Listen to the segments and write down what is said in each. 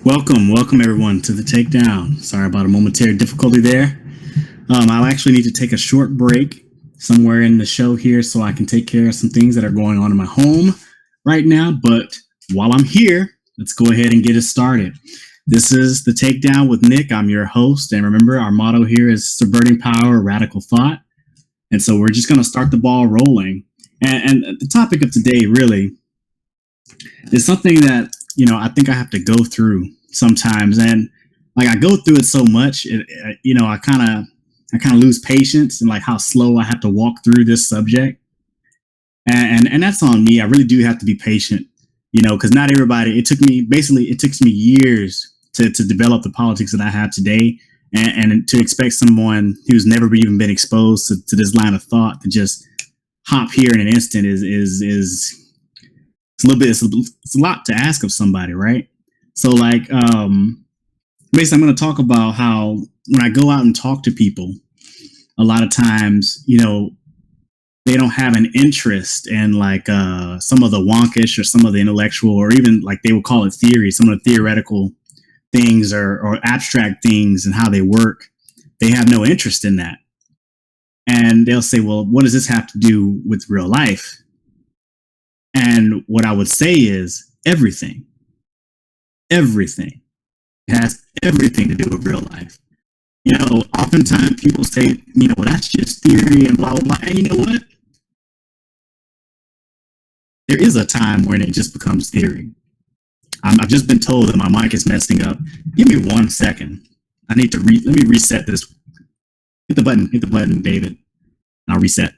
Welcome everyone to the Takedown. Sorry about a momentary difficulty there. I'll actually need to take a short break somewhere in the show here so I can take care of some things that are going on in my home right now. But while I'm here, let's go ahead and get it started. This is the Takedown with Nick. I'm your host. And remember, our motto here is subverting power, radical thought. And so we're just going to start the ball rolling. And the topic of today really is something that, I think I have to go through sometimes. And like I go through it so much, I kind of lose patience and like how slow I have to walk through this subject. And that's on me. I really do have to be patient, because not everybody, it took me years to develop the politics that I have today. And to expect someone who's never even been exposed to this line of thought to just hop here in an instant is it's a lot to ask of somebody, right? So like, basically I'm going to talk about how when I go out and talk to people, a lot of times, they don't have an interest in like some of the wonkish or some of the intellectual, or even like they would call it theory, some of the theoretical things or abstract things and how they work. They have no interest in that. And they'll say, well, what does this have to do with real life? And what I would say is everything. Everything. It has everything to do with real life. Oftentimes people say, well, that's just theory and blah, blah, blah. And you know what? There is a time when it just becomes theory. I've just been told that my mic is messing up. Give me 1 second. I need to let me reset this. Hit the button, David. I'll reset.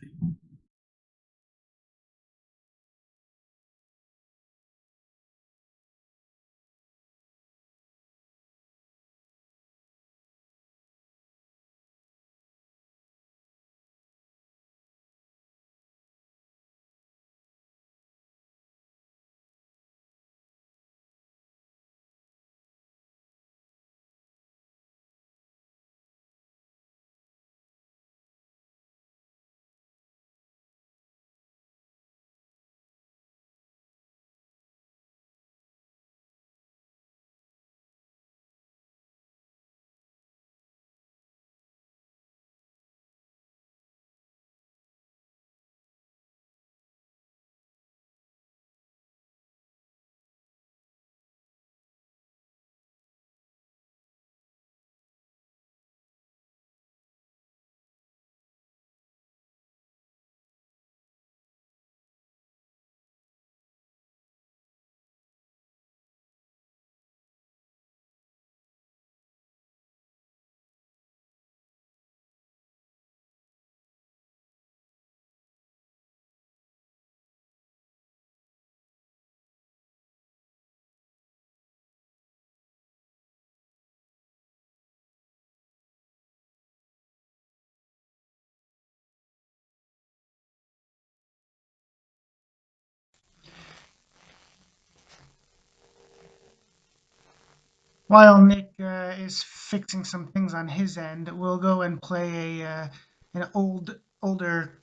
While Nick is fixing some things on his end, we'll go and play an older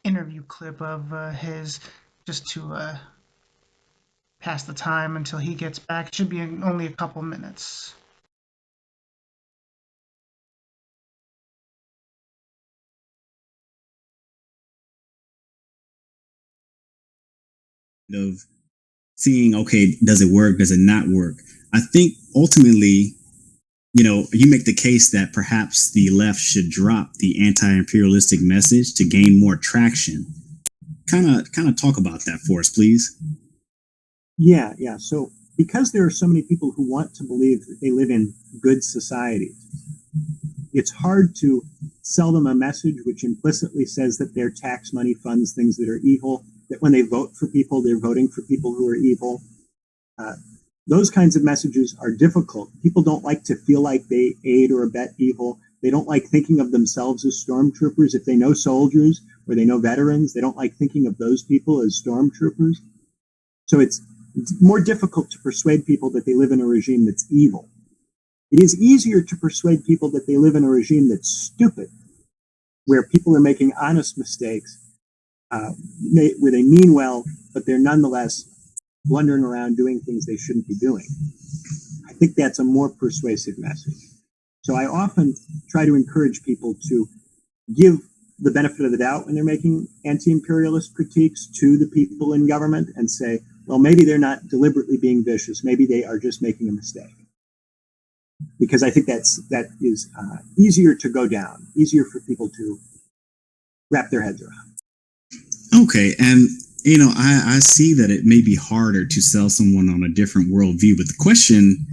interview clip of his just to pass the time until he gets back. Should be only a couple minutes. Of seeing, okay, does it work? Does it not work? I think ultimately, you make the case that perhaps the left should drop the anti-imperialistic message to gain more traction. Kind of talk about that for us, please. Yeah. So because there are so many people who want to believe that they live in good societies, it's hard to sell them a message which implicitly says that their tax money funds things that are evil, that when they vote for people, they're voting for people who are evil. Those kinds of messages are difficult. People don't like to feel like they aid or abet evil. They don't like thinking of themselves as stormtroopers. If they know soldiers or they know veterans, they don't like thinking of those people as stormtroopers. So it's more difficult to persuade people that they live in a regime that's evil. It is easier to persuade people that they live in a regime that's stupid, where people are making honest mistakes, where they mean well, but they're nonetheless blundering around doing things they shouldn't be doing. I think that's a more persuasive message. So I often try to encourage people to give the benefit of the doubt when they're making anti-imperialist critiques to the people in government and say, well, maybe they're not deliberately being vicious. Maybe they are just making a mistake. Because I think that is easier to go down, easier for people to wrap their heads around. Okay, and I see that it may be harder to sell someone on a different worldview, but the question,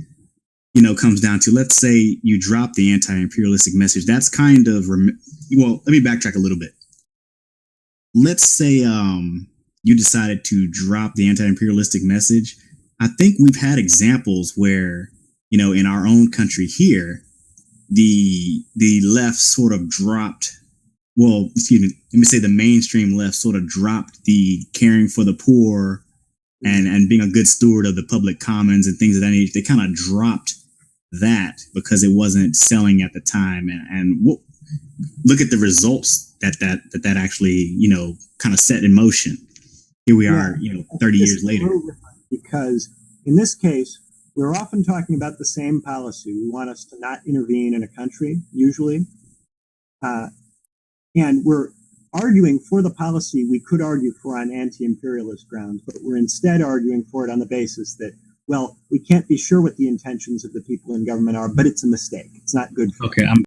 comes down to, let's say you drop the anti-imperialistic message. That's kind of, well, let me backtrack a little bit. Let's say you decided to drop the anti-imperialistic message. I think we've had examples where, in our own country here, the left sort of dropped, well, excuse me, let me say the mainstream left sort of dropped the caring for the poor and being a good steward of the public commons and things of that nature. They kind of dropped that because it wasn't selling at the time. And look at the results that actually, kind of set in motion. Here we are, 30 years later. Because in this case, we're often talking about the same policy. We want us to not intervene in a country, usually. And we're arguing for the policy we could argue for on anti-imperialist grounds, but we're instead arguing for it on the basis that, well, we can't be sure what the intentions of the people in government are, but it's a mistake. It's not good for them.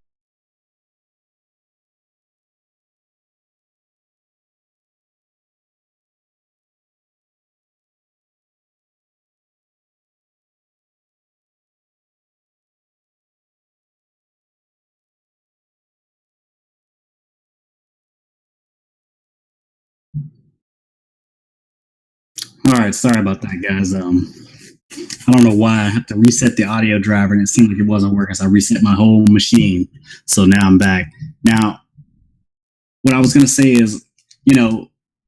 All right, sorry about that, guys. I don't know why I had to reset the audio driver, and it seemed like it wasn't working, so I reset my whole machine. So now I'm back. Now, what I was going to say is,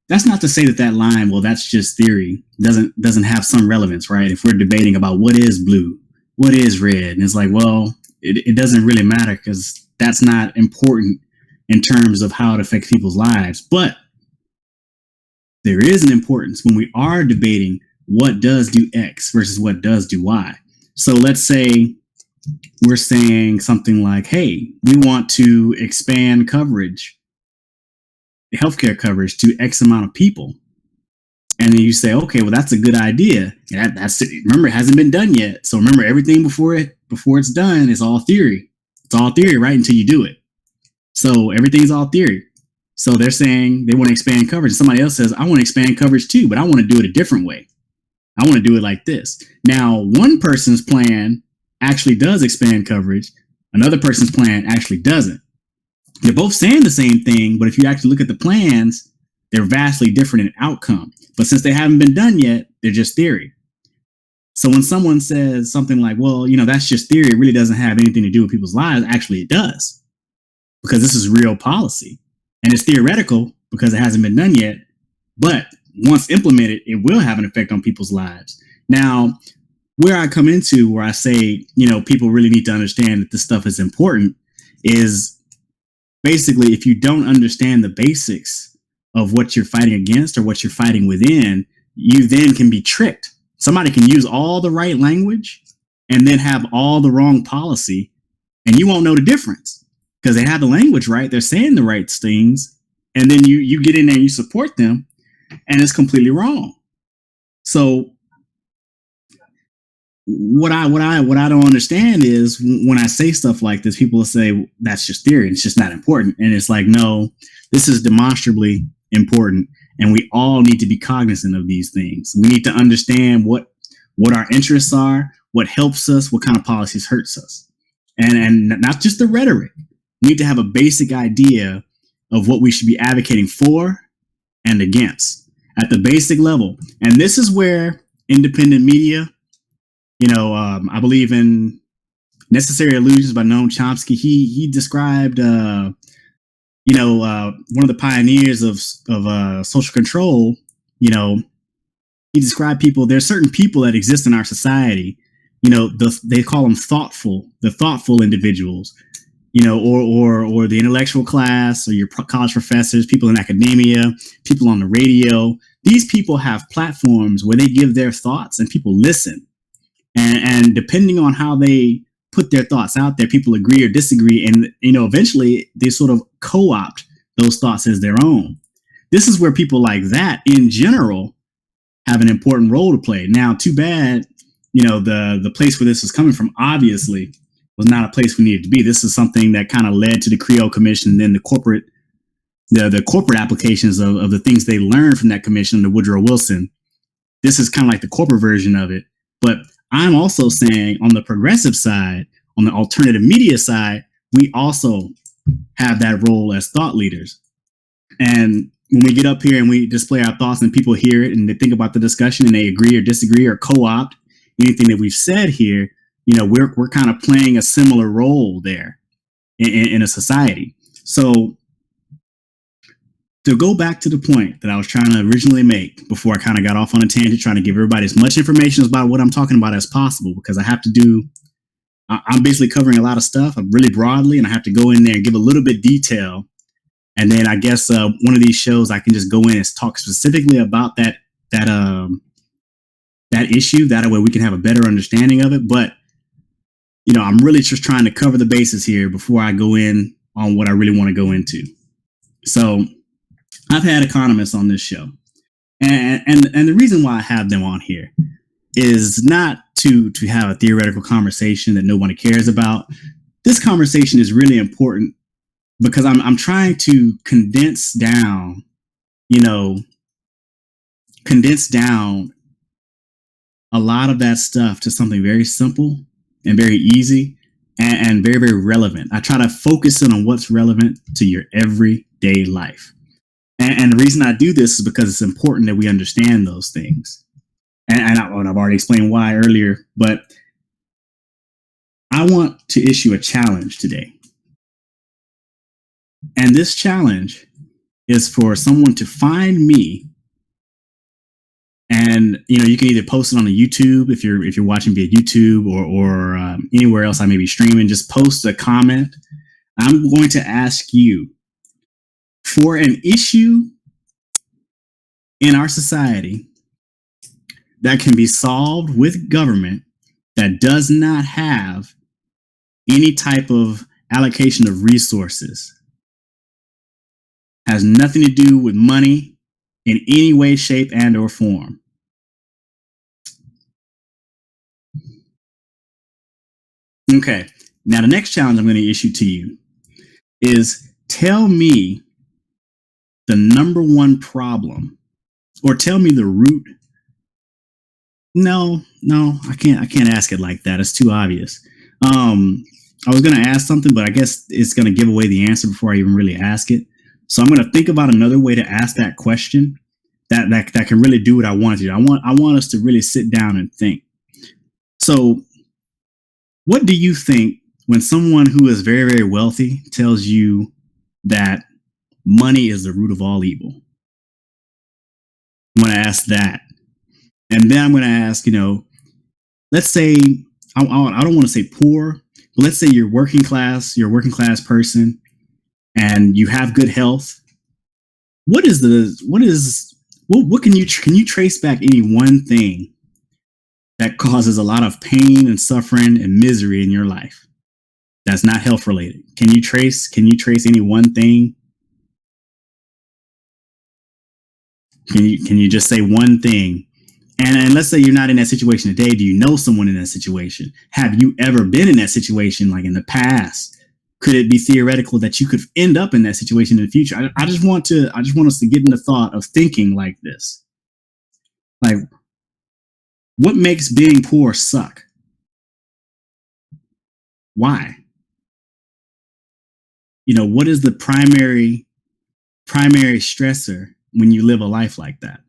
that's not to say that line, well, that's just theory, doesn't have some relevance, right? If we're debating about what is blue, what is red, and it's like, well, it doesn't really matter because that's not important in terms of how it affects people's lives. But there is an importance when we are debating what does do X versus what does do Y. So let's say we're saying something like, hey, we want to expand coverage, healthcare coverage to X amount of people. And then you say, okay, well, that's a good idea. That's it. Remember, it hasn't been done yet. So remember, everything before it's done is all theory. It's all theory, right? Until you do it. So everything's all theory. So they're saying they want to expand coverage. Somebody else says, I want to expand coverage too, but I want to do it a different way. I want to do it like this. Now, one person's plan actually does expand coverage. Another person's plan actually doesn't. They're both saying the same thing, but if you actually look at the plans, they're vastly different in outcome. But since they haven't been done yet, they're just theory. So when someone says something like, well, that's just theory, it really doesn't have anything to do with people's lives. Actually, it does, because this is real policy. And it's theoretical because it hasn't been done yet. But once implemented, it will have an effect on people's lives. Now, where I come into where I say, people really need to understand that this stuff is important is basically if you don't understand the basics of what you're fighting against or what you're fighting within, you then can be tricked. Somebody can use all the right language and then have all the wrong policy, and you won't know the difference. Because they have the language right, they're saying the right things, and then you get in there and you support them, and it's completely wrong. So what I don't understand is when I say stuff like this, people will say that's just theory, it's just not important, and it's like, no, this is demonstrably important, and we all need to be cognizant of these things. We need to understand what our interests are, what helps us, what kind of policies hurts us, and not just the rhetoric. We need to have a basic idea of what we should be advocating for and against at the basic level. And this is where independent media, I believe in Necessary Illusions by Noam Chomsky. He described, one of the pioneers of social control. He described people. There's certain people that exist in our society. They call them the thoughtful individuals. Or the intellectual class, or your college professors, people in academia, people on the radio. These people have platforms where they give their thoughts and people listen. and depending on how they put their thoughts out there, people agree or disagree, and eventually they sort of co-opt those thoughts as their own. This is where people like that in general have an important role to play. Now, too bad, the place where this is coming from obviously was not a place we needed to be. This is something that kind of led to the Creole Commission, and then the corporate applications of the things they learned from that commission, the Woodrow Wilson. This is kind of like the corporate version of it. But I'm also saying on the progressive side, on the alternative media side, we also have that role as thought leaders. And when we get up here and we display our thoughts and people hear it and they think about the discussion and they agree or disagree or co-opt anything that we've said here, we're kind of playing a similar role there in a society. So to go back to the point that I was trying to originally make before I kind of got off on a tangent, trying to give everybody as much information about what I'm talking about as possible, because I'm basically covering a lot of stuff really broadly, and I have to go in there and give a little bit detail. And then I guess one of these shows I can just go in and talk specifically about that issue. That way we can have a better understanding of it. But, I'm really just trying to cover the bases here before I go in on what I really want to go into. So I've had economists on this show. And the reason why I have them on here is not to have a theoretical conversation that nobody cares about. This conversation is really important because I'm trying to condense down a lot of that stuff to something very simple and very easy and very, very relevant. I try to focus in on what's relevant to your everyday life. And the reason I do this is because it's important that we understand those things. And I've already explained why earlier, but I want to issue a challenge today. And this challenge is for someone to find me. And, you can either post it on the YouTube if you're watching via YouTube or anywhere else I may be streaming. Just post a comment. I'm going to ask you for an issue in our society that can be solved with government that does not have any type of allocation of resources, has nothing to do with money in any way, shape, and or form. Okay, now the next challenge I'm going to issue to you is tell me the number one problem, or tell me the root. No, I can't ask it like that. It's too obvious. I was going to ask something, but I guess it's going to give away the answer before I even really ask it. So I'm going to think about another way to ask that question that can really do what I want to do. I want us to really sit down and think. So what do you think when someone who is very, very wealthy tells you that money is the root of all evil? I'm going to ask that. And then I'm going to ask, let's say, I don't want to say poor, but let's say you're a working class person and you have good health. What can you trace back any one thing that causes a lot of pain and suffering and misery in your life that's not health related? Can you trace any one thing? Can you just say one thing? And let's say you're not in that situation today. Do you know someone in that situation? Have you ever been in that situation, like in the past? Could it be theoretical that you could end up in that situation in the future? I just want us to get in the thought of thinking like this. Like, what makes being poor suck? Why? What is the primary stressor when you live a life like that?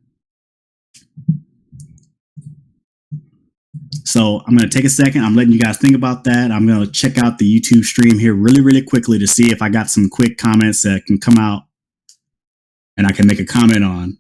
So I'm going to take a second. I'm letting you guys think about that. I'm going to check out the YouTube stream here really, really quickly to see if I got some quick comments that can come out and I can make a comment on.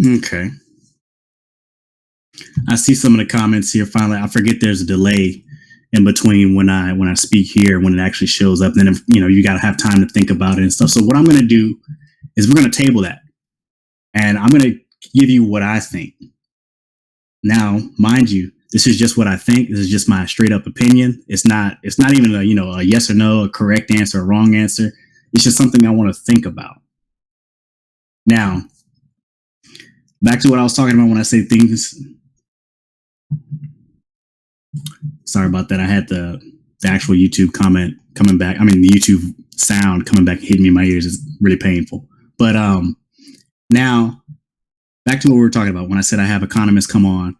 Okay. I see some of the comments here. Finally, I forget there's a delay in between when I speak here, when it actually shows up. And then, you got to have time to think about it and stuff. So what I'm going to do is we're going to table that. And I'm going to give you what I think. Now, mind you, this is just what I think. This is just my straight up opinion. It's not even a yes or no, a correct answer, a wrong answer. It's just something I want to think about. Now, back to what I was talking about when I say things. Sorry about that. I had the actual YouTube comment coming back. I mean, the YouTube sound coming back and hitting me in my ears is really painful. But now back to what we were talking about when I said I have economists come on.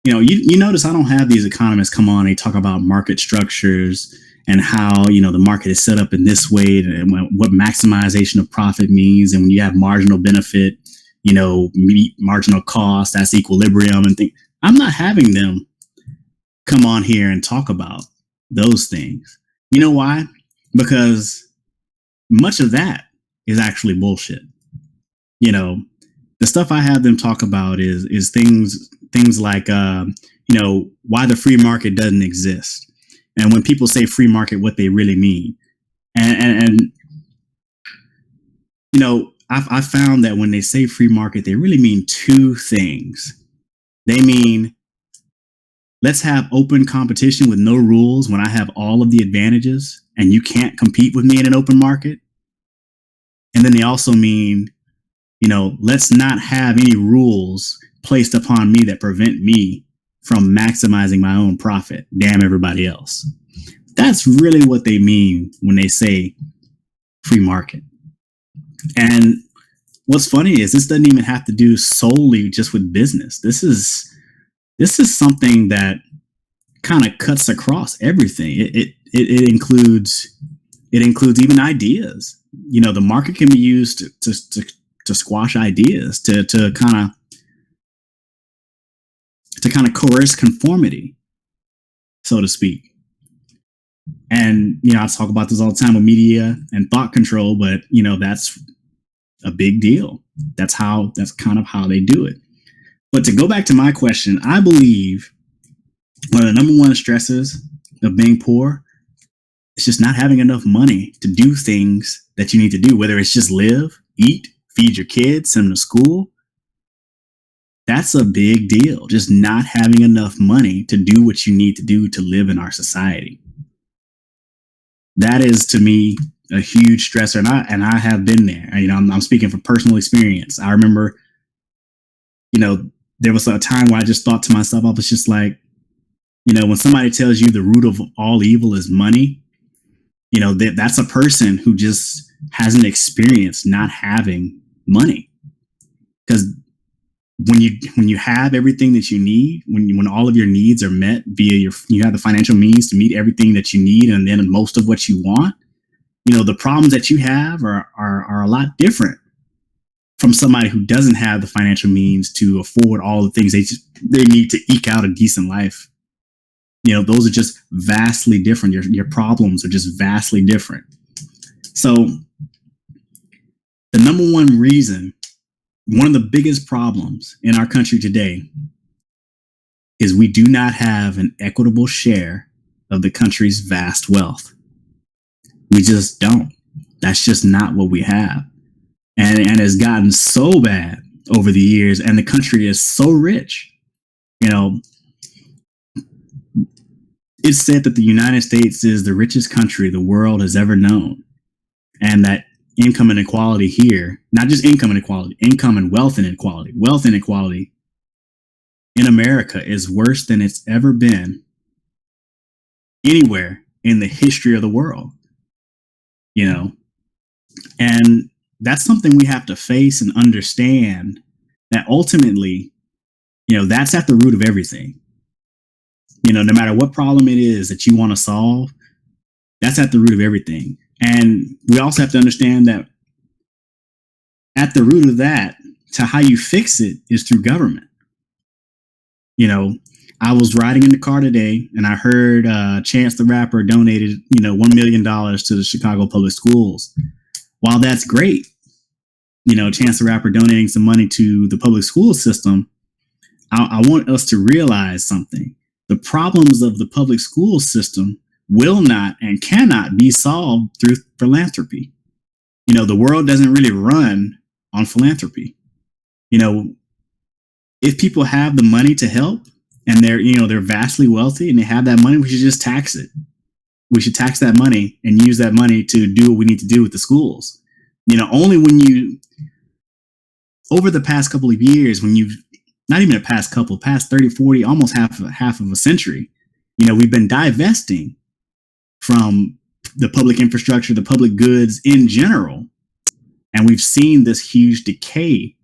You notice I don't have these economists come on. They talk about market structures and how, the market is set up in this way and what maximization of profit means. And when you have marginal benefit, meet marginal cost, that's equilibrium and things. I'm not having them come on here and talk about those things. You know why? Because much of that is actually bullshit. The stuff I have them talk about is things like why the free market doesn't exist, and when people say free market, what they really mean. And I found that when they say free market, they really mean two things. They mean, let's have open competition with no rules when I have all of the advantages and you can't compete with me in an open market. And then they also mean, let's not have any rules placed upon me that prevent me from maximizing my own profit. Damn everybody else. That's really what they mean when they say free market. And what's funny is this doesn't even have to do solely just with business. This is something that kind of cuts across everything. It includes even ideas. The market can be used to squash ideas, to kind of coerce conformity, so to speak. And I talk about this all the time with media and thought control, but that's a big deal. That's kind of how they do it. But to go back to my question, I believe one of the number one stresses of being poor is just not having enough money to do things that you need to do, whether it's just live, eat, feed your kids, send them to school. That's a big deal. Just not having enough money to do what you need to do to live in our society. That is, to me, a huge stressor. And I have been there. I'm speaking from personal experience. I remember, there was a time where I just thought to myself, I was just like, when somebody tells you the root of all evil is money, that's a person who just hasn't experienced not having money. Because when you have everything that you need, when all of your needs are met via you have the financial means to meet everything that you need, and then most of what you want, the problems that you have are a lot different from somebody who doesn't have the financial means to afford all the things they need to eke out a decent life. Those are just vastly different. Your problems are just vastly different. So the number one reason, one of the biggest problems in our country today is we do not have an equitable share of the country's vast wealth. We just don't. That's just not what we have. And it's gotten so bad over the years, and the country is so rich. It's said that the United States is the richest country the world has ever known, and that income inequality here, not just income inequality, income and wealth inequality in America is worse than it's ever been anywhere in the history of the world. And that's something we have to face and understand, that ultimately, that's at the root of everything. No matter what problem it is that you want to solve, that's at the root of everything. And we also have to understand that at the root of that, to how you fix it, is through government. I was riding in the car today and I heard Chance the Rapper donated, $1 million to the Chicago Public Schools. While that's great, Chance the Rapper donating some money to the public school system, I want us to realize something. The problems of the public school system will not and cannot be solved through philanthropy. The world doesn't really run on philanthropy. If people have the money to help and they're vastly wealthy and they have that money, we should just tax it. We should tax that money and use that money to do what we need to do with the schools. Only when over the past couple of years, when you've not even past 30, 40, almost half of a century, we've been divesting from the public infrastructure, the public goods in general. And we've seen this huge decay,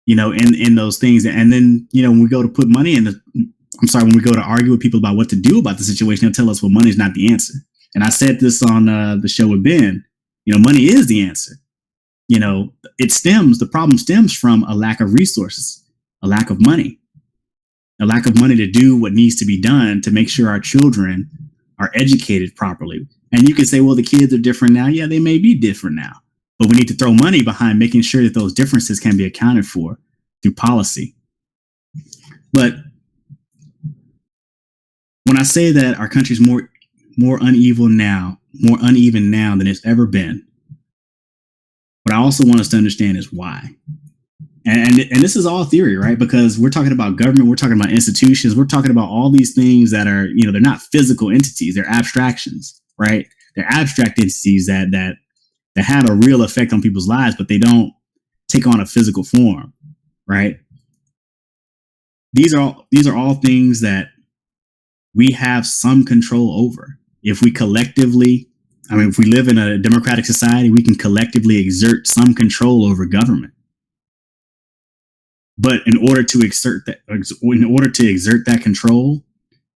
in those things. And then, when we go to put money in when we go to argue with people about what to do about the situation, they'll tell us, well, money is not the answer. And I said this on the show with Ben, money is the answer. The problem stems from a lack of resources, a lack of money to do what needs to be done to make sure our children are educated properly. And you can say, well, the kids are different now. Yeah, they may be different now, but we need to throw money behind making sure that those differences can be accounted for through policy. But when I say that our country's more uneven now than it's ever been, what I also want us to understand is why. And this is all theory, right? Because we're talking about government, we're talking about institutions, we're talking about all these things that are, they're not physical entities, they're abstractions, right? They're abstract entities that have a real effect on people's lives, but they don't take on a physical form, right? These are all things that we have some control over. If we live in a democratic society, we can collectively exert some control over government. But in order to exert that control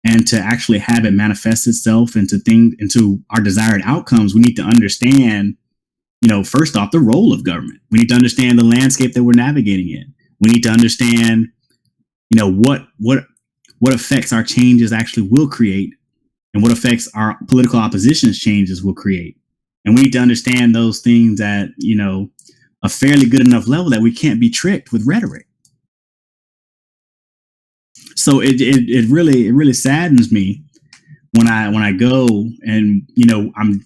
and to actually have it manifest itself into our desired outcomes, we need to understand, first off, the role of government. We need to understand the landscape that we're navigating in. We need to understand, what effects our changes actually will create and what effects our political opposition's changes will create. And we need to understand those things at, a fairly good enough level that we can't be tricked with rhetoric. So it really saddens me when I go and, I'm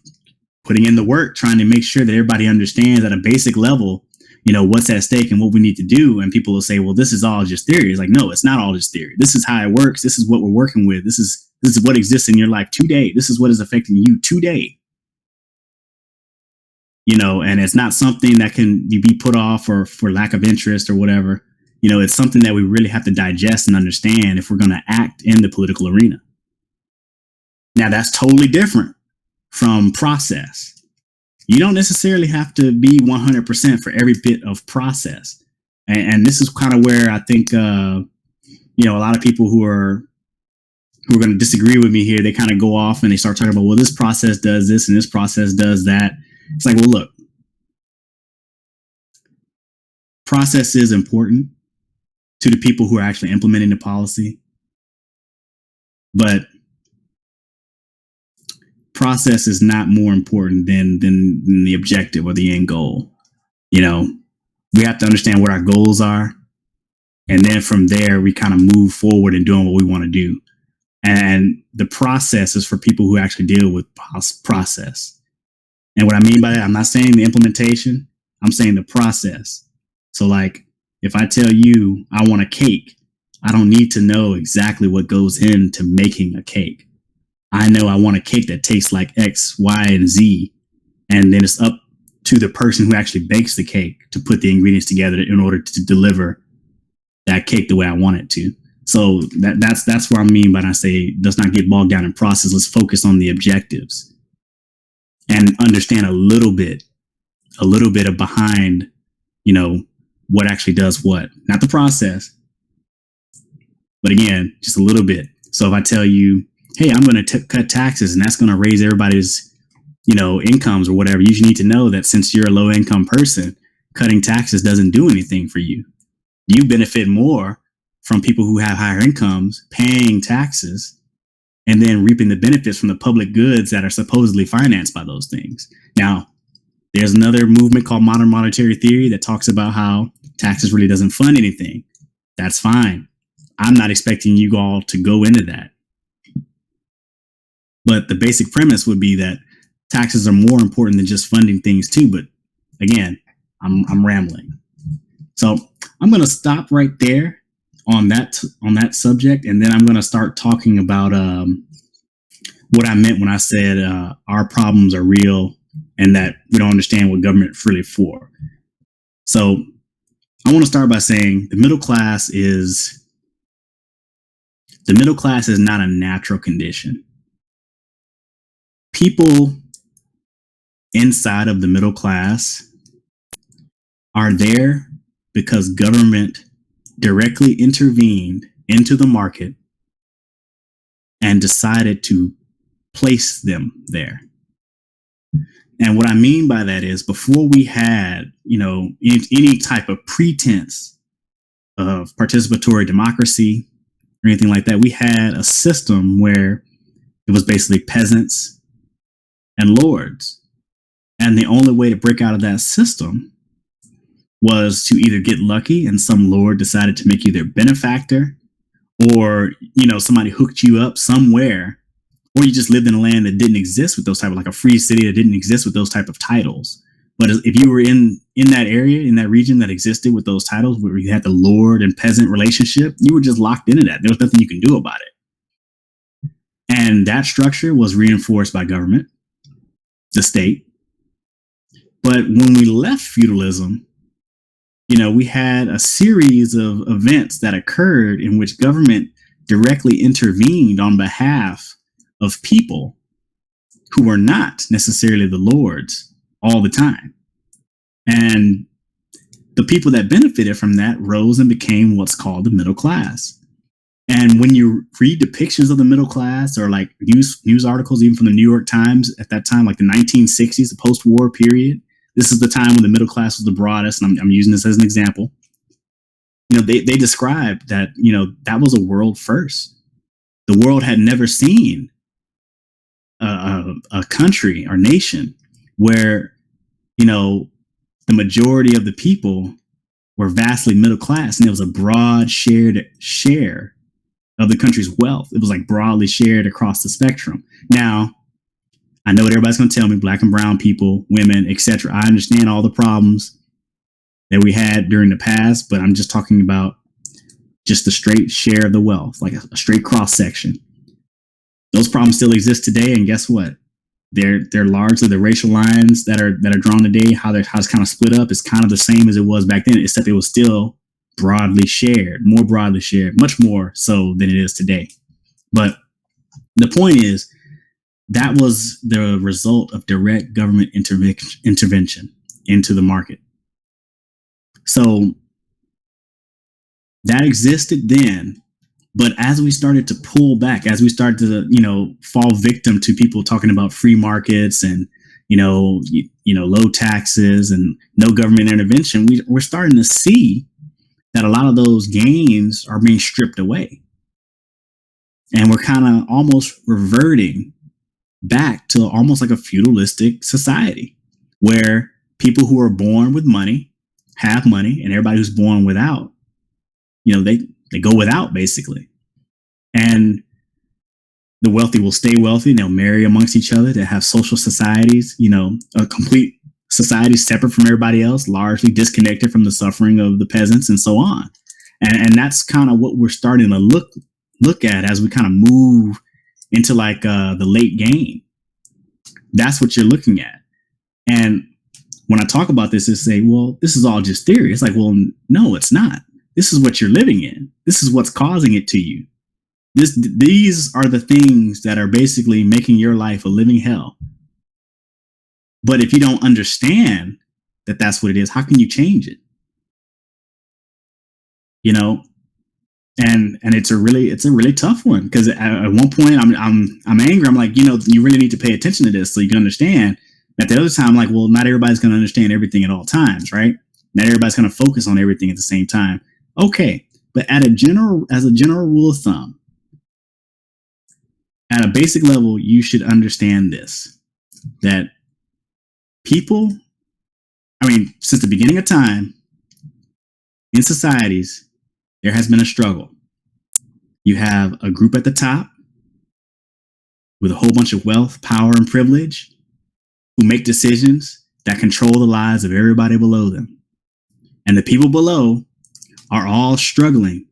putting in the work, trying to make sure that everybody understands at a basic level, what's at stake and what we need to do. And people will say, well, this is all just theory. It's like, no, it's not all just theory. This is how it works. This is what we're working with. This is what exists in your life today. This is what is affecting you today. And it's not something that can be put off or for lack of interest or whatever. It's something that we really have to digest and understand if we're going to act in the political arena. Now, that's totally different from process. You don't necessarily have to be 100% for every bit of process. And this is kind of where I think, a lot of people who are going to disagree with me here, they kind of go off and they start talking about, well, this process does this and this process does that. It's like, well, look, process is important to the people who are actually implementing the policy, but process is not more important than the objective or the end goal. We have to understand what our goals are, and then from there we kind of move forward in doing what we want to do. And the process is for people who actually deal with process. And what I mean by that, I'm not saying the implementation, I'm saying the process. So like, if I tell you I want a cake, I don't need to know exactly what goes into making a cake. I know I want a cake that tastes like X, Y, and Z. And then it's up to the person who actually bakes the cake to put the ingredients together in order to deliver that cake the way I want it to. So that's what I mean when I say let's not get bogged down in process. Let's focus on the objectives and understand a little bit of behind, what actually does what. Not the process, but again, just a little bit. So if I tell you, hey, I'm going to cut taxes and that's going to raise everybody's, incomes or whatever, you need to know that since you're a low income person, cutting taxes doesn't do anything for you. You benefit more from people who have higher incomes paying taxes and then reaping the benefits from the public goods that are supposedly financed by those things. Now, There's another movement called modern monetary theory that talks about how taxes really doesn't fund anything. That's fine. I'm not expecting you all to go into that. But the basic premise would be that taxes are more important than just funding things too. But again, I'm rambling. So I'm going to stop right there on that subject, and then I'm going to start talking about what I meant when I said our problems are real and that we don't understand what government's really for. So I want to start by saying the middle class is not a natural condition. People inside of the middle class are there because government directly intervened into the market and decided to place them there. And what I mean by that is, before we had, any type of pretense of participatory democracy or anything like that, we had a system where it was basically peasants and lords. And the only way to break out of that system was to either get lucky and some lord decided to make you their benefactor, or, somebody hooked you up somewhere, or you just lived in a land that didn't exist with those type of, like a free city that didn't exist with those type of titles. But if you were in that area, in that region that existed with those titles, where you had the lord and peasant relationship, you were just locked into that. There was nothing you can do about it. And that structure was reinforced by government, the state. But when we left feudalism, we had a series of events that occurred in which government directly intervened on behalf of people who were not necessarily the lords all the time. And the people that benefited from that rose and became what's called the middle class. And when you read the pictures of the middle class, or like news articles, even from the New York Times at that time, like the 1960s, the post-war period, this is the time when the middle class was the broadest. And I'm using this as an example. They described that, that was a world first. The world had never seen a country or nation where, the majority of the people were vastly middle class, and there was a broad shared share of the country's wealth. It was like broadly shared across the spectrum. Now, I know what everybody's going to tell me, black and brown people, women, etc. I understand all the problems that we had during the past, but I'm just talking about just the straight share of the wealth, like a straight cross section. Those problems still exist today, and guess what? They're largely the racial lines that are drawn today. How it's kind of split up is kind of the same as it was back then, except it was still broadly shared, more broadly shared, much more so than it is today. But the point is, that was the result of direct government intervention into the market. So that existed then. But as we started to pull back, as we started to, fall victim to people talking about free markets and, low taxes and no government intervention, we're starting to see that a lot of those gains are being stripped away. And we're kind of almost reverting back to almost like a feudalistic society where people who are born with money have money, and everybody who's born without, they go without, basically. And the wealthy will stay wealthy, and they'll marry amongst each other. They have social societies, a complete society separate from everybody else, largely disconnected from the suffering of the peasants and so on. And that's kind of what we're starting to look at as we kind of move into like the late game. That's what you're looking at. And when I talk about this, is say, well, this is all just theory. It's like, well, no, it's not. This is what you're living in. This is what's causing it to you. These are the things that are basically making your life a living hell. But if you don't understand that that's what it is, how can you change it? And it's a really tough one, because at one point I'm angry. I'm like, you really need to pay attention to this so you can understand. At the other time, I'm like, well, not everybody's going to understand everything at all times, right? Not everybody's going to focus on everything at the same time. Okay, but as a general rule of thumb, at a basic level, you should understand this, that people since the beginning of time in societies, there has been a struggle. You have a group at the top with a whole bunch of wealth, power, and privilege who make decisions that control the lives of everybody below them. And the people below are all struggling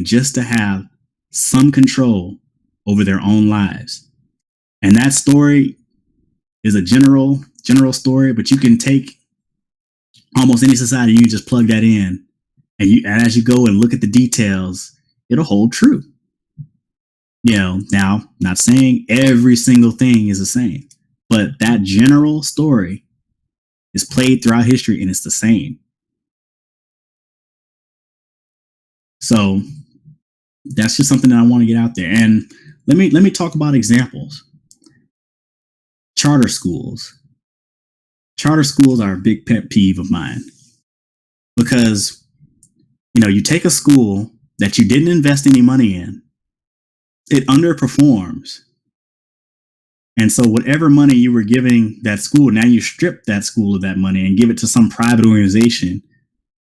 just to have some control over their own lives. And that story is a general story, but you can take almost any society, you just plug that in, and as you go and look at the details, it'll hold true. Now, not saying every single thing is the same, but that general story is played throughout history and it's the same. So that's just something that I want to get out there. And let me talk about examples. Charter schools. Charter schools are a big pet peeve of mine because, you take a school that you didn't invest any money in, it underperforms. And so whatever money you were giving that school, now you strip that school of that money and give it to some private organization,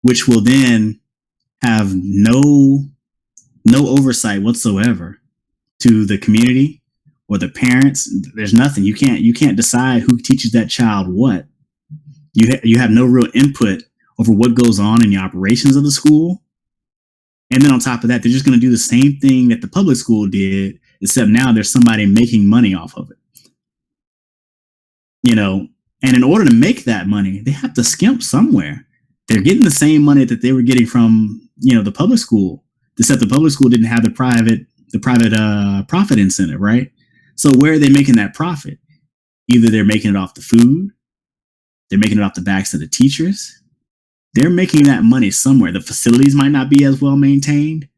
which will then have no oversight whatsoever to the community or the parents. There's nothing. You can't decide who teaches that child what. You have no real input over what goes on in the operations of the school. And then on top of that, they're just going to do the same thing that the public school did, except now there's somebody making money off of it. And in order to make that money, they have to skimp somewhere. They're getting the same money that they were getting from, the public school, except the public school didn't have the private profit incentive, right? So where are they making that profit? Either they're making it off the food, they're making it off the backs of the teachers. They're making that money somewhere. The facilities might not be as well maintained.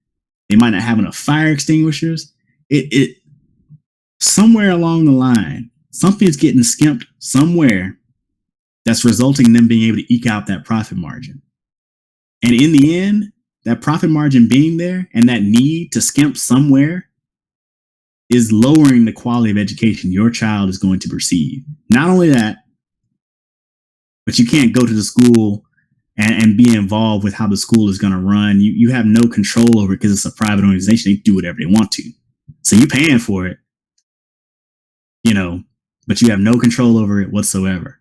They might not have enough fire extinguishers. It somewhere along the line, something's getting skimped somewhere that's resulting in them being able to eke out that profit margin. And in the end, that profit margin being there and that need to skimp somewhere is lowering the quality of education your child is going to receive. Not only that, but you can't go to the school and be involved with how the school is going to run. You have no control over it because it's a private organization. They do whatever they want to. So you're paying for it, but you have no control over it whatsoever.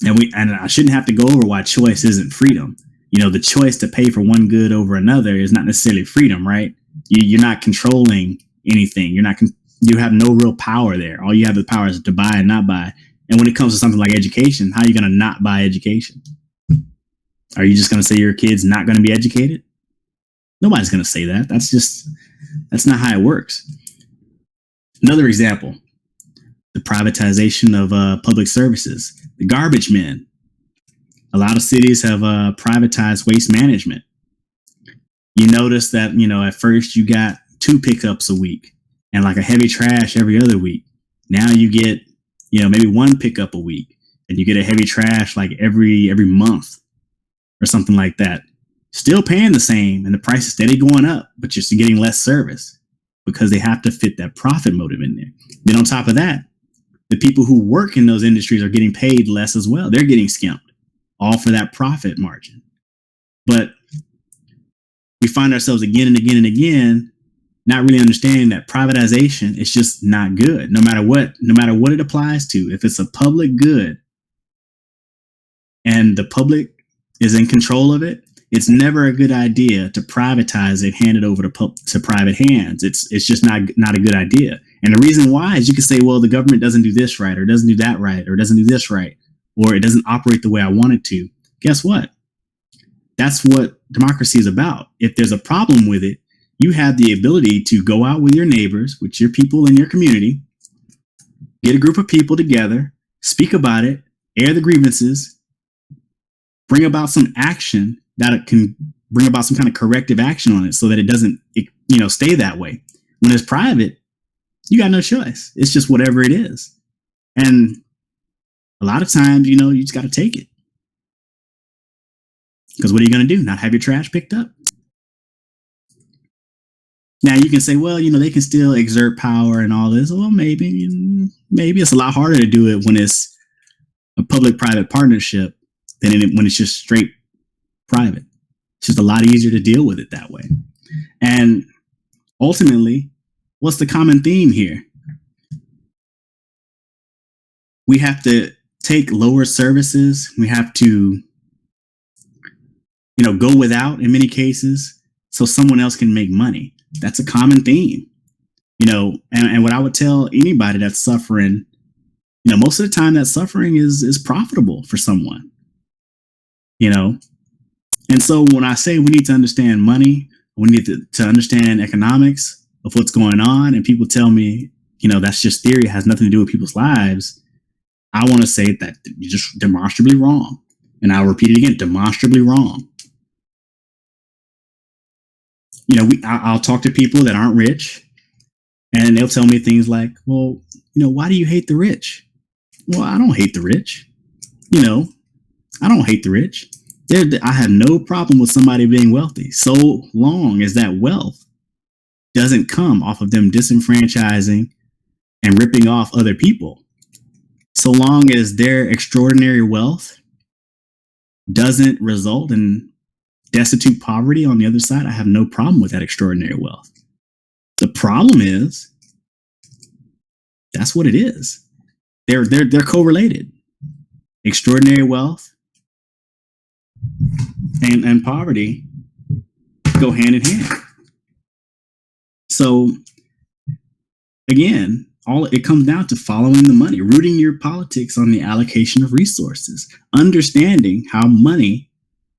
And I shouldn't have to go over why choice isn't freedom. The choice to pay for one good over another is not necessarily freedom, right? You're not controlling anything. You have no real power there. All you have the power is to buy and not buy. And when it comes to something like education, how are you going to not buy education? Are you just going to say your kid's not going to be educated? Nobody's going to say that. That's not how it works. Another example, the privatization of public services, the garbage men. A lot of cities have privatized waste management. You notice that, at first you got 2 pickups a week and like a heavy trash every other week. Now you get, maybe 1 pickup a week and you get a heavy trash like every month or something like that. Still paying the same and the price is steady going up, but you're still getting less service because they have to fit that profit motive in there. Then on top of that, the people who work in those industries are getting paid less as well. They're getting skimped, all for that profit margin. But we find ourselves again and again and again not really understanding that privatization is just not good, no matter what it applies to. If it's a public good and the public is in control of it, it's never a good idea to privatize it, hand it over to private hands. It's just not a good idea. And the reason why is you can say, well, the government doesn't do this right, or doesn't do that right, or doesn't do this right, or it doesn't operate the way I want it to. Guess what? That's what democracy is about. If there's a problem with it, you have the ability to go out with your neighbors, with your people in your community, get a group of people together, speak about it, air the grievances, bring about some action that can bring about some kind of corrective action on it so that it doesn't, stay that way. When it's private, you got no choice. It's just whatever it is. And a lot of times, you just got to take it. Because what are you going to do? Not have your trash picked up? Now you can say, well, they can still exert power and all this. Well, maybe it's a lot harder to do it when it's a public-private partnership than when it's just straight private. It's just a lot easier to deal with it that way. And ultimately, what's the common theme here? We have to take lower services. We have to, go without in many cases so someone else can make money. That's a common theme, and what I would tell anybody that's suffering, most of the time that suffering is profitable for someone, And so when I say we need to understand money, we need to understand economics of what's going on, and people tell me, that's just theory, it has nothing to do with people's lives, I want to say that you're just demonstrably wrong. And I'll repeat it again, demonstrably wrong. I'll talk to people that aren't rich, and they'll tell me things like, well, why do you hate the rich? Well, I don't hate the rich. I don't hate the rich. I have no problem with somebody being wealthy, so long as that wealth doesn't come off of them disenfranchising and ripping off other people. So long as their extraordinary wealth doesn't result in destitute poverty on the other side, I have no problem with that extraordinary wealth. The problem is that's what it is. They're correlated. Extraordinary wealth and poverty go hand in hand. So again, it comes down to following the money, rooting your politics on the allocation of resources, understanding how money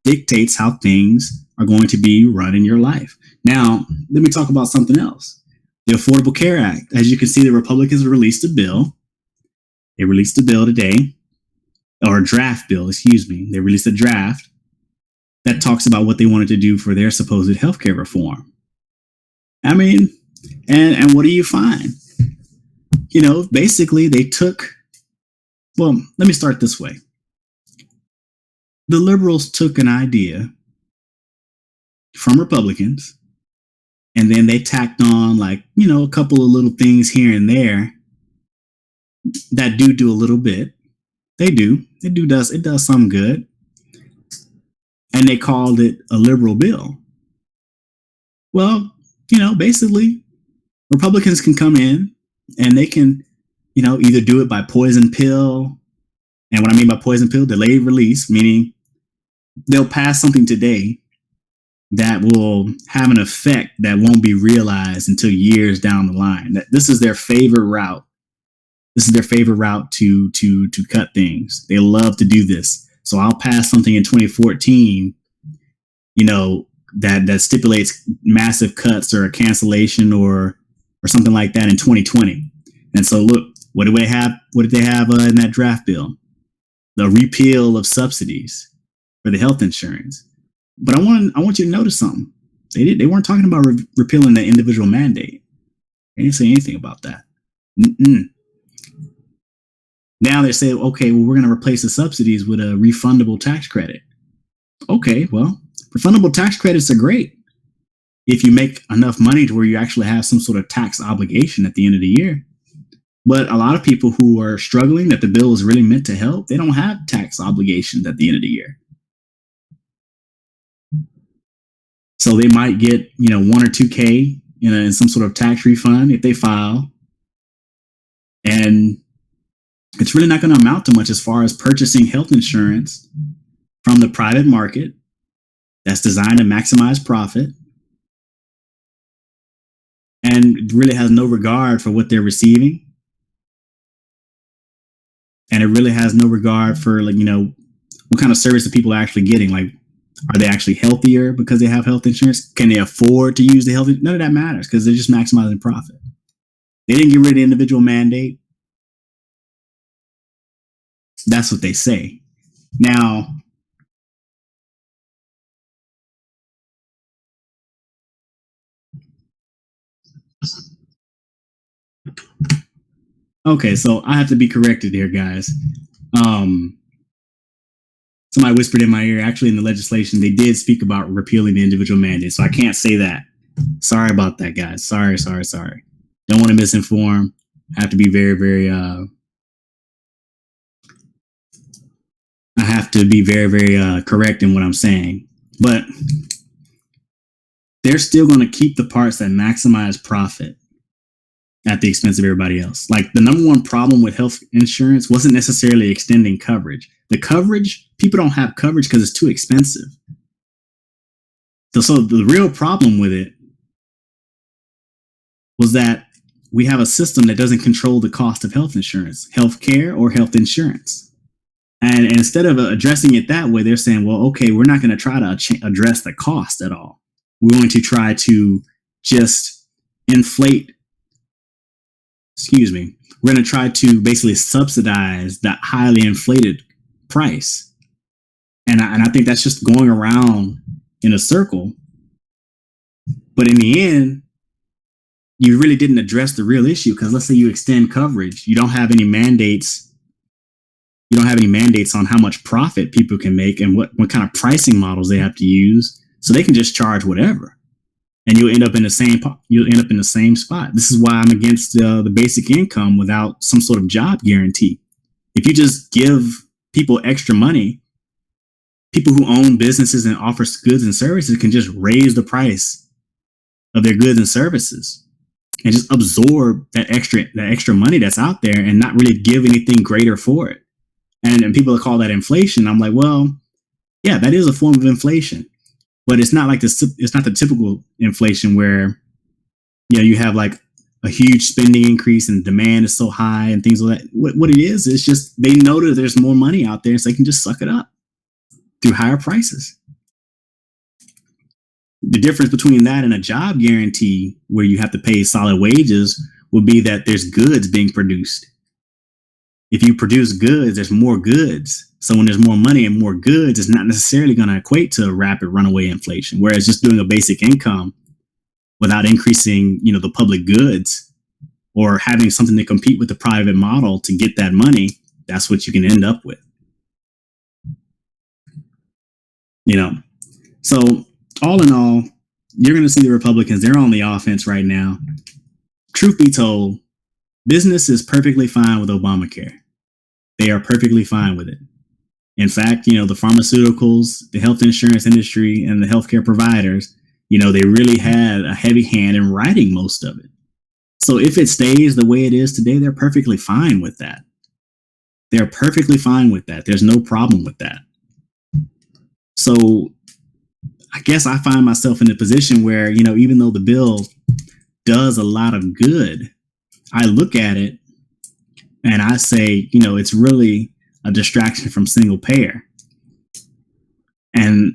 dictates how things are going to be run in your life. Now, let me talk about something else. The Affordable Care Act. As you can see, the Republicans released a bill. They released a bill today, or a draft bill, excuse me. They released a draft that talks about what they wanted to do for their supposed healthcare reform. I mean, and what do you find? Basically they took, well, let me start this way. The liberals took an idea from Republicans, and then they tacked on a couple of little things here and there that do a little bit. It does some good. And they called it a liberal bill. Well, basically Republicans can come in and they can, either do it by poison pill. And what I mean by poison pill, delayed release, meaning they'll pass something today that will have an effect that won't be realized until years down the line. This is their favorite route. This is their favorite route to cut things. They love to do this. So I'll pass something in 2014, that stipulates massive cuts or a cancellation or something like that in 2020. And so look, what did they have in that draft bill? The repeal of subsidies for the health insurance. But I want you to notice something. They weren't talking about repealing the individual mandate. They didn't say anything about that. Now they say, okay, well, we're going to replace the subsidies with a refundable tax credit. Okay, well, refundable tax credits are great if you make enough money to where you actually have some sort of tax obligation at the end of the year. But a lot of people who are struggling, that the bill is really meant to help, they don't have tax obligations at the end of the year. So they might get, 1 or 2K in some sort of tax refund if they file. And it's really not going to amount to much as far as purchasing health insurance from the private market that's designed to maximize profit and really has no regard for what they're receiving. And it really has no regard for, what kind of service the people are actually getting. Are they actually healthier because they have health insurance? Can they afford to use the health? None of that matters because they're just maximizing profit. They didn't get rid of the individual mandate. That's what they say. Now, okay, so I have to be corrected here, guys. Somebody whispered in my ear, actually in the legislation, they did speak about repealing the individual mandate. So I can't say that. Sorry about that, guys. Sorry. Don't want to misinform. I have to be very, very, I have to be very, very correct in what I'm saying. But they're still going to keep the parts that maximize profit at the expense of everybody else. Like the number one problem with health insurance wasn't necessarily extending coverage. The coverage, people don't have coverage because it's too expensive. So the real problem with it was that we have a system that doesn't control the cost of health insurance, health care or health insurance. And instead of addressing it that way, they're saying, well, okay, we're not going to try to address the cost at all. We're going to try to just inflate, we're going to try to basically subsidize that highly inflated price. And I think that's just going around in a circle. But in the end, you really didn't address the real issue, because let's say you extend coverage, you don't have any mandates. You don't have any mandates on how much profit people can make and what kind of pricing models they have to use. So they can just charge whatever, and you'll end up in the same spot. This is why I'm against the basic income without some sort of job guarantee. If you just give people extra money, people who own businesses and offer goods and services can just raise the price of their goods and services and just absorb that extra money that's out there and not really give anything greater for it. And people call that inflation. I'm like, well, yeah, that is a form of inflation, but it's not like this. It's not the typical inflation where, you have like a huge spending increase and demand is so high and things like that. What it is just they know that there's more money out there, so they can just suck it up through higher prices. The difference between that and a job guarantee where you have to pay solid wages would be that there's goods being produced. If you produce goods, there's more goods. So when there's more money and more goods, it's not necessarily going to equate to rapid runaway inflation. Whereas just doing a basic income without increasing, the public goods or having something to compete with the private model to get that money, that's what you can end up with. So all in all, you're going to see the Republicans, they're on the offense right now. Truth be told, business is perfectly fine with Obamacare. They are perfectly fine with it. In fact, the pharmaceuticals, the health insurance industry, and the healthcare providers, they really had a heavy hand in writing most of it. So if it stays the way it is today, they're perfectly fine with that. They're perfectly fine with that. There's no problem with that. So I guess I find myself in a position where, even though the bill does a lot of good, I look at it and I say, it's really a distraction from single payer. And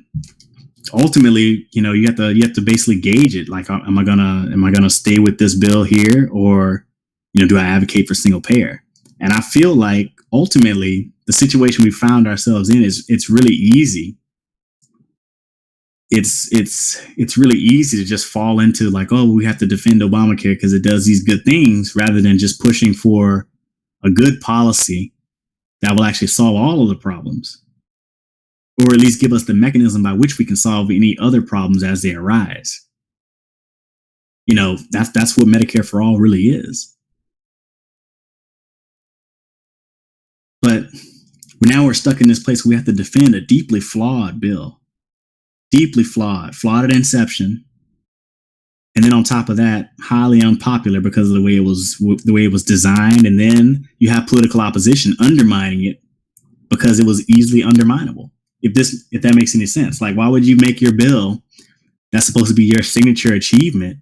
ultimately, you have to basically gauge it. Like, am I gonna stay with this bill here, or, do I advocate for single payer? And I feel like ultimately the situation we found ourselves in it's really easy. It's really easy to just fall into like, oh, we have to defend Obamacare because it does these good things, rather than just pushing for a good policy that will actually solve all of the problems, or at least give us the mechanism by which we can solve any other problems as they arise. That's what Medicare for All really is. But now we're stuck in this place where we have to defend a deeply flawed bill. Deeply flawed at inception, and then on top of that, highly unpopular because of the way it was designed. And then you have political opposition undermining it because it was easily underminable. If that makes any sense, like, why would you make your bill that's supposed to be your signature achievement?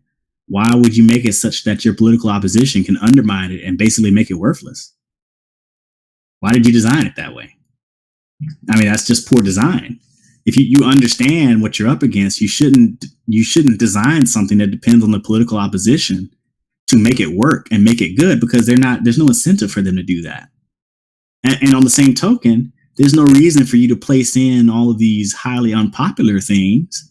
Why would you make it such that your political opposition can undermine it and basically make it worthless? Why did you design it that way? I mean, that's just poor design. If you understand what you're up against, you shouldn't design something that depends on the political opposition to make it work and make it good, because there's no incentive for them to do that. And on the same token, there's no reason for you to place in all of these highly unpopular things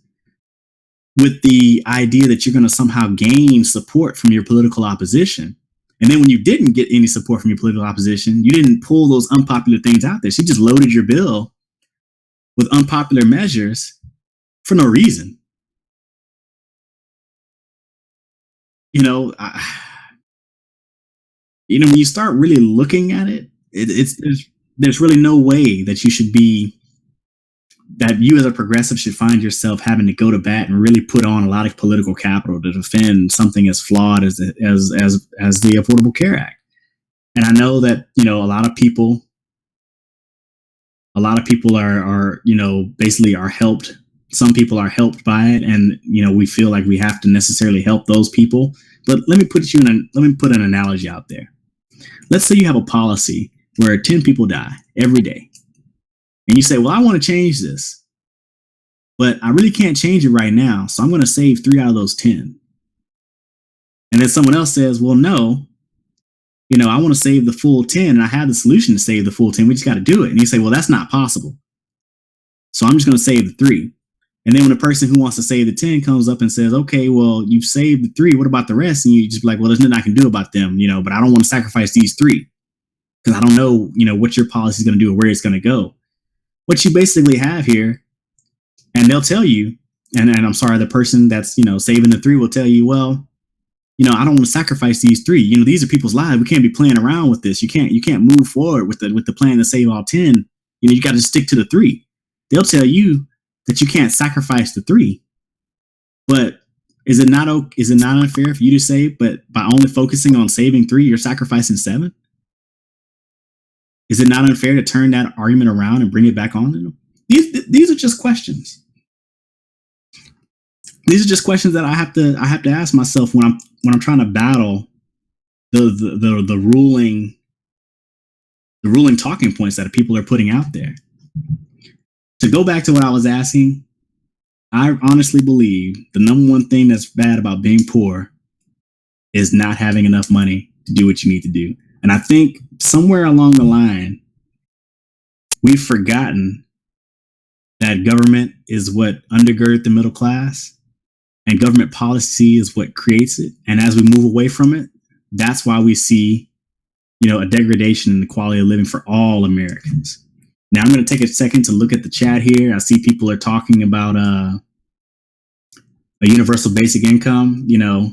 with the idea that you're going to somehow gain support from your political opposition. And then when you didn't get any support from your political opposition, you didn't pull those unpopular things out there. So you just loaded your bill with unpopular measures for no reason. When you start really looking at it, there's really no way that you should be that you as a progressive should find yourself having to go to bat and really put on a lot of political capital to defend something as flawed as the Affordable Care Act. And I know that, you know, a lot of people are, you know, basically are helped. Some people are helped by it, and, you know, we feel like we have to necessarily help those people. But let me put an analogy out there. Let's say you have a policy where 10 people die every day. And you say, well, I want to change this, but I really can't change it right now. So I'm going to save 3 out of those 10. And then someone else says, well, no, you know, I want to save the full 10 and I have the solution to save the full 10. We just got to do it. And you say, well, that's not possible. So I'm just going to save the 3. And then when the person who wants to save the 10 comes up and says, okay, well, you've saved the 3. What about the rest? And you just be like, well, there's nothing I can do about them, you know, but I don't want to sacrifice these 3 because I don't know, you know, what your policy is going to do or where it's going to go. What you basically have here, and they'll tell you, and I'm sorry, the person that's, you know, saving the 3 will tell you, well, you know, I don't want to sacrifice these 3. You know, these are people's lives. We can't be playing around with this. You can't move forward with the plan to save all 10. You know, you got to stick to the 3. They'll tell you that you can't sacrifice the 3. But is it not unfair for you to say, but by only focusing on saving 3, you're sacrificing 7? Is it not unfair to turn that argument around and bring it back on them? These are just questions. These are just questions that I have to ask myself when I'm trying to battle the ruling talking points that people are putting out there. To go back to what I was asking, I honestly believe the number one thing that's bad about being poor is not having enough money to do what you need to do. And I think somewhere along the line, we've forgotten that government is what undergirds the middle class, and government policy is what creates it. And as we move away from it, that's why we see, you know, a degradation in the quality of living for all Americans. Now, I'm going to take a second to look at the chat here. I see people are talking about a universal basic income. You know,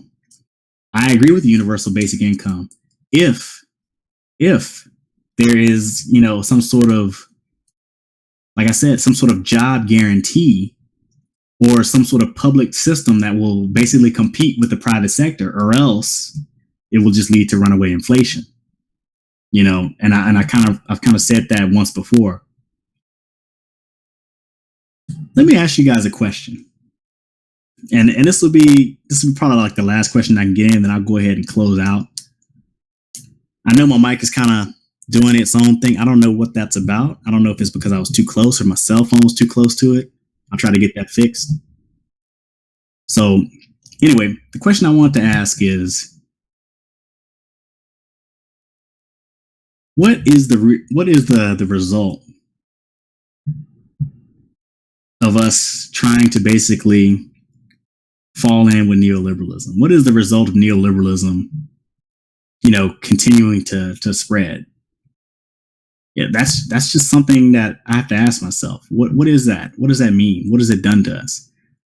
I agree with the universal basic income if there is, you know, some sort of, like I said, some sort of job guarantee or some sort of public system that will basically compete with the private sector, or else it will just lead to runaway inflation. You know, and I've kind of said that once before. Let me ask you guys a question. And this will be probably like the last question I can get in, then I'll go ahead and close out. I know my mic is kind of doing its own thing. I don't know what that's about. I don't know if it's because I was too close or my cell phone was too close to it. I'll try to get that fixed. So anyway, the question I want to ask is, what is the result of us trying to basically fall in with neoliberalism? What is the result of neoliberalism, you know, continuing to spread? Yeah, that's just something that I have to ask myself. What is that? What does that mean? What has it done to us?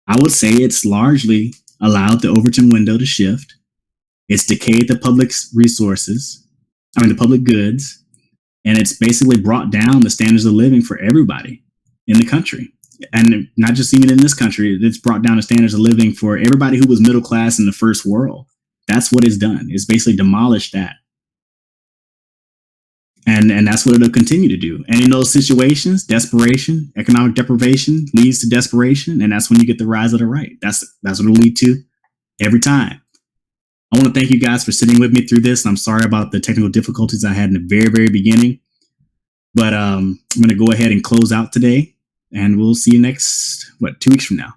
I would say it's largely allowed the Overton window to shift. It's decayed the public resources, the public goods, and it's basically brought down the standards of living for everybody in the country. And not just even in this country, it's brought down the standards of living for everybody who was middle class in the first world. That's what it's done. It's basically demolished that. And that's what it'll continue to do. And in those situations, desperation, economic deprivation leads to desperation. And that's when you get the rise of the right. That's what it'll lead to every time. I want to thank you guys for sitting with me through this. I'm sorry about the technical difficulties I had in the very, very beginning. But I'm going to go ahead and close out today. And we'll see you next, 2 weeks from now.